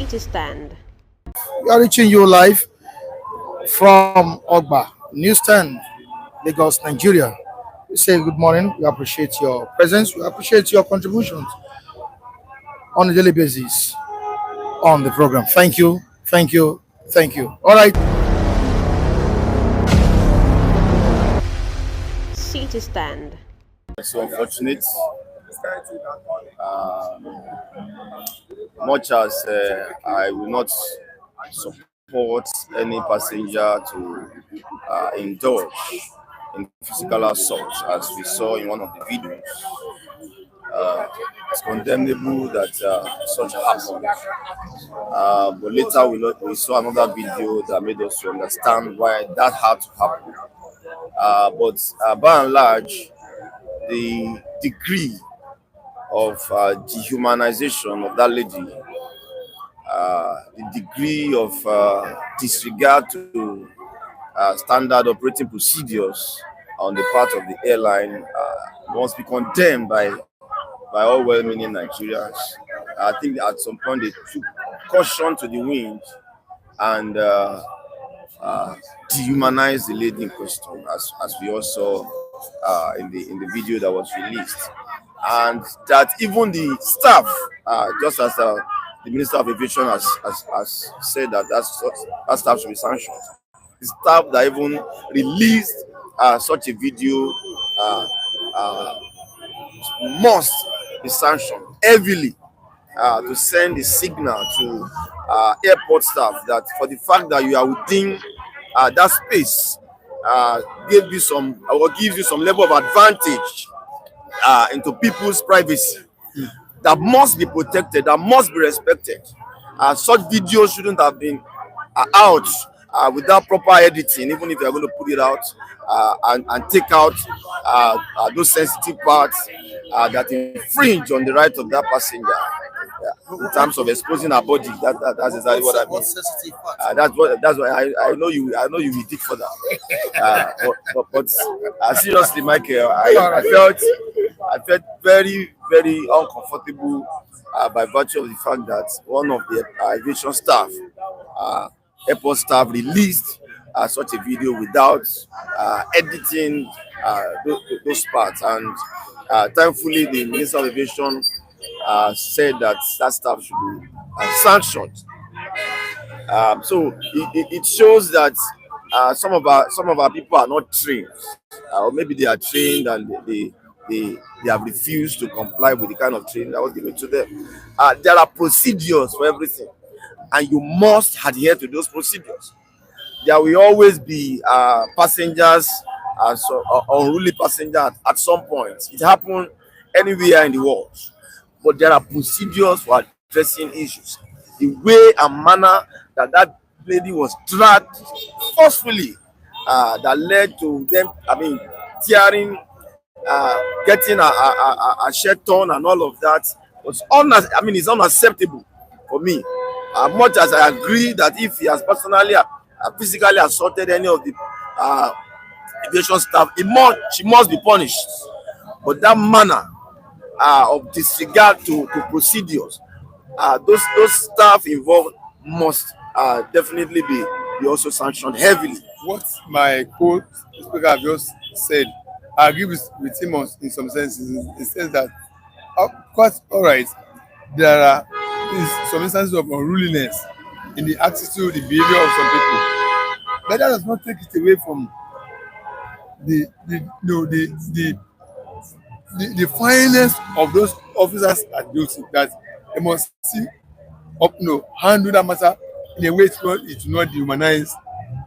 to stand. We are reaching you live from Ogba, Newstand, Lagos, Nigeria. We say good morning. We appreciate your presence. We appreciate your contributions on a daily basis on the program. Thank you. Thank you. Thank you. All right. To stand. So unfortunate. Much as I will not support any passenger to indulge in physical assault, as we saw in one of the videos, it's condemnable that such happened. But later we saw another video that made us to understand why that had to happen. But by and large, the degree of dehumanization of that lady, the degree of disregard to standard operating procedures on the part of the airline must be condemned by all well-meaning Nigerians. I think at some point they took caution to the wind and dehumanized the lady in question, as we all saw in the video that was released, and that even the staff, just as the Minister of Aviation has said that staff should be sanctioned. The staff that even released such a video must be sanctioned heavily to send a signal to airport staff that for the fact that you are within that space gives you some level of advantage into people's privacy that must be protected, that must be respected. Such videos shouldn't have been out without proper editing, even if you're going to put it out and take out those sensitive parts that infringe on the right of that passenger. In terms of exposing her body, that's exactly what I mean. That's what I know you will dig for that. But seriously, Michael, I felt very, very uncomfortable by virtue of the fact that one of the aviation staff, airport staff, released such a video without editing those parts, and thankfully the Minister of Aviation said that staff should be sanctioned. So it shows that some of our people are not trained, or maybe they are trained and they have refused to comply with the kind of training that was given to them. There are procedures for everything, and you must adhere to those procedures. There will always be passengers, unruly passengers at some point. It happens anywhere in the world. But there are procedures for addressing issues. The way and manner that lady was dragged forcefully, that led to them, tearing, getting a shirt torn and all of that, it's unacceptable for me. Much as I agree that if he has personally, physically assaulted any of the aviation staff, she must be punished. But that manner of disregard to procedures, those staff involved must definitely be also sanctioned heavily. What my co-speaker have just said, I agree with him in some senses. He says that, of course, all right, there are some instances of unruliness in the attitude, the behavior of some people, but that does not take it away from the fineness of those officers at duty, that they must handle that matter in a way it will not dehumanize.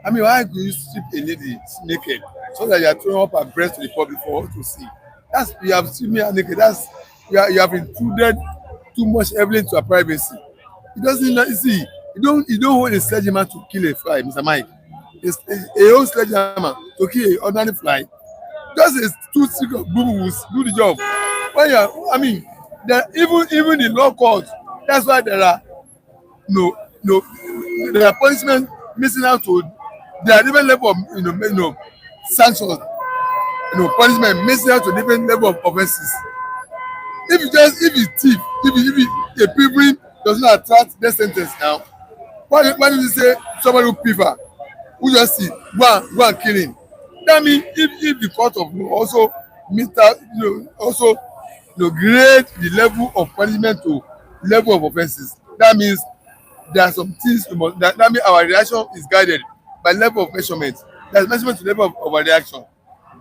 Why do you strip a lady naked so that you are throwing up her breast to the public for all to see? You have seen me naked. You have intruded too much heavily into her privacy. It doesn't see. You don't hold a sledgehammer to kill a fly, Mr. Mike. A whole sledgehammer to kill an ordinary fly. Just a two-stick of boo-boos do the job. When you are, even in law court, that's why there are there are punishment missing out to. There are different level of sanctions, punishment missing out to different level of offences. If you thief, if you a pilgrim does not attract death sentence now. Why did you say somebody who prefer, who just see go and kill him? That means if the court of law also also grade the level of punishment to level of offences, that means there are some things we must that means our reaction is guided by level of measurement. There is measurement to level of our reaction.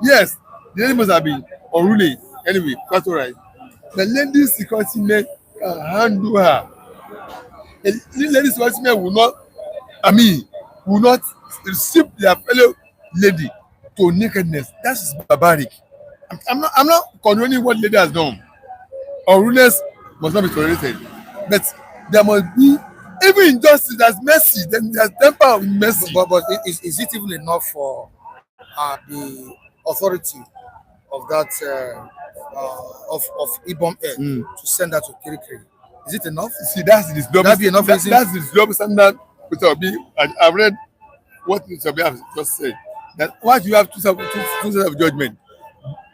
Yes, the lady must have been unruly anyway, that's all right. The lady security men can handle her. The lady security men will not strip their fellow lady to nakedness. That is barbaric. I'm not condoning what lady has done. Unruliness must not be tolerated, but there must be even injustice. There's mercy. Then there's temper of mercy. But is it even enough for the authority of that of Ibom Air to send that to Kirikiri? Is it enough? See, that's this double. That be enough reason? That's this double standard. I've read what Mr. Obi has just said. That why do you have two sets of judgment?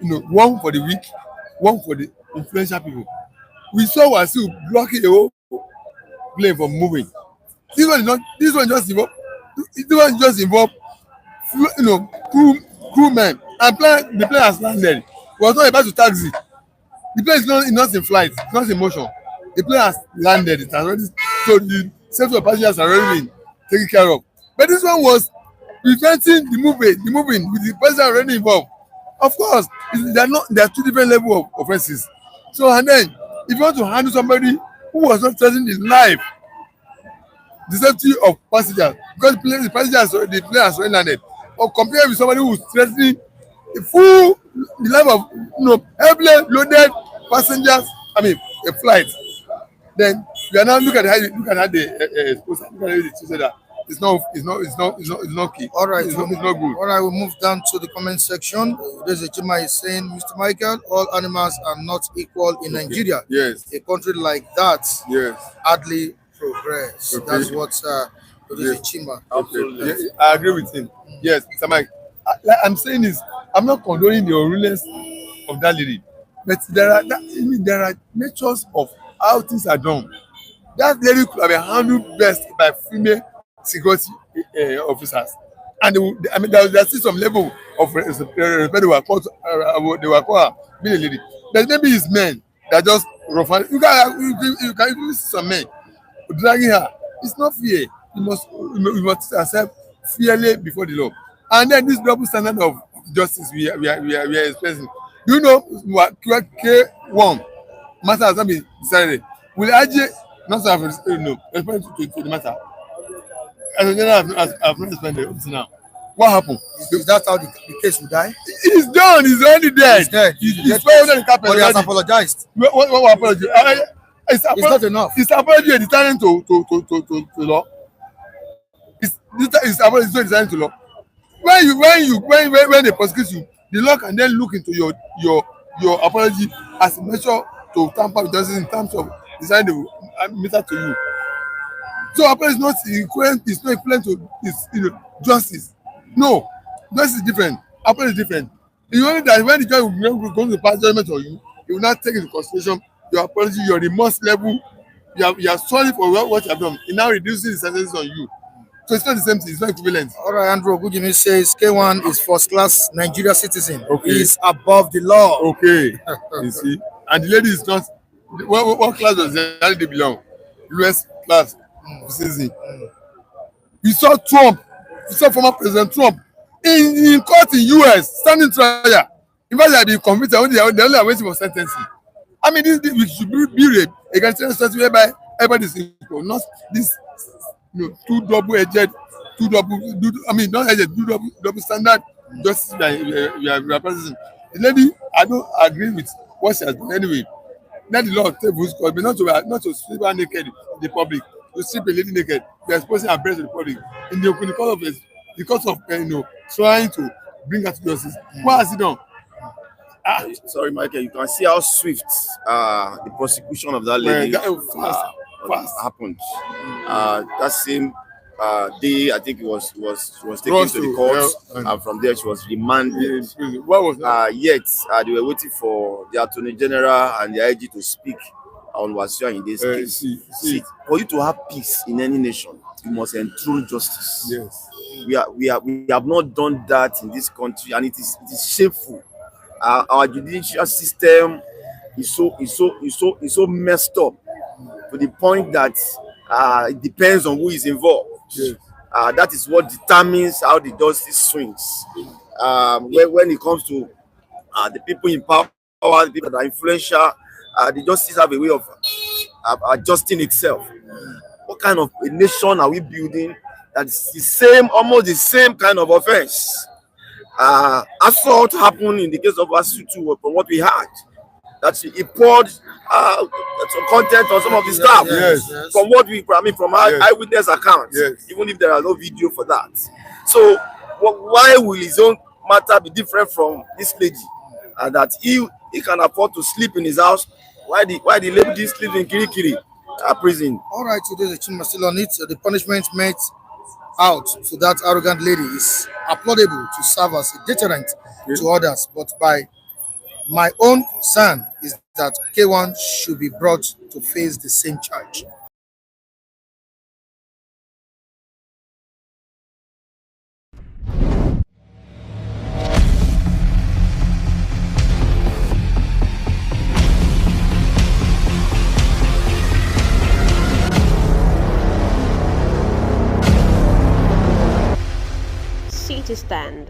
One for the weak, one for the influential people. We saw Wasiu blocking the whole plane from moving. This one just involve crewmen, and the plane has landed. It was not about to taxi. The plane is not in flight, it's not in motion. The plane has landed, it has already, so the safety of passengers are already been taken care of. But this one was preventing the moving with the person already involved. Of course, there are two different levels of offences. So, and then if you want to handle somebody who was not threatening his life, the safety of passengers, because the plane has already landed, or compared with somebody who is threatening the life of heavily loaded passengers, a flight, then we are now look at how the that it's not key. All right, it's not good. All right, we'll move down to the comment section. There's a Jima is saying, Mr. Michael, all animals are not equal in Nigeria. Yes. A country like that hardly progress. Okay. That's what there's a Chima. Okay. Yeah, I agree with him. Yes, Mr. Mike. I'm saying is, I'm not condoning the unruliness of that lady, but there are natures of how things are done. That lady could have been handled best by female security officers, and there's still some level of respect they were called being a lady. But maybe it's men that just rough. You can even see some men dragging her. It's not fair. You must accept fairly before the law. And then this double standard of justice we are expressing. Do you know what Kwam matter has not been decided? Will IJ not have respect to the matter? As a general, I've not responded up to now. What happened? Is that how the case will die? It's done. He's already dead. He's dead. He's under the carpet. But he has apologized. What apology? It's not enough. His apology is determined to law. His apology is not determined to law. When they prosecute you, the law can then look into your apology as a measure to tamper with justice in terms of deciding the matter to you. So apology is not equivalent. It's not equivalent to justice. No, justice is different. Apology is different. You only that when the judge will go to pass judgment on you, he will not take into consideration your apology, your remorse level. You are sorry for what you have done. He now reduces the sentences on you. So it's not the same thing. It's not equivalent. All right, Andrew Ogujimi says K1 is first class Nigeria citizen. Okay. He is above the law. Okay. You see, and the lady is not. What class does the lady belong? US class citizen. We saw Trump. We saw former President Trump in court in US standing trial. In fact, they have been convicted. They only are waiting for sentencing. We should be a constitution whereby everybody is equal, not this. Two double-edged, double standard justice we are practicing. The lady, I don't agree with what she has done anyway. Let the law take full course, but not to strip her naked in the public. To strip a lady naked, they are exposing her breast to the public in the course of trying to bring her to justice. What has he done? Sorry, Michael, you can see how swift the prosecution of that lady fast happened. That same day, I think she was taken to the court, and from there she was remanded. What was that? Yet they were waiting for the Attorney General and the IG to speak on Wasiu in this case. See. For you to have peace in any nation, you must enthrone justice. Yes. We have not done that in this country, and it is shameful. Our judicial system is so messed up to the point that it depends on who is involved. Yes. That is what determines how the justice swings. When it comes to the people in power, the people that are influential, the justice have a way of adjusting itself. What kind of a nation are we building that is the same, almost the same kind of offense? Assault happened in the case of Asutu, from what we heard, that he poured some content on some of the staff. Yes. From what from our eyewitness accounts, even if there are no video for that. So why will his own matter be different from this lady? That he can afford to sleep in his house, why the lady sleeps in Kirikiri prison? All right, today the chin still on it. The punishment made out to that arrogant lady is applaudable to serve as a deterrent to others. But by my own concern is that K1 should be brought to face the same charge. Sea to stand.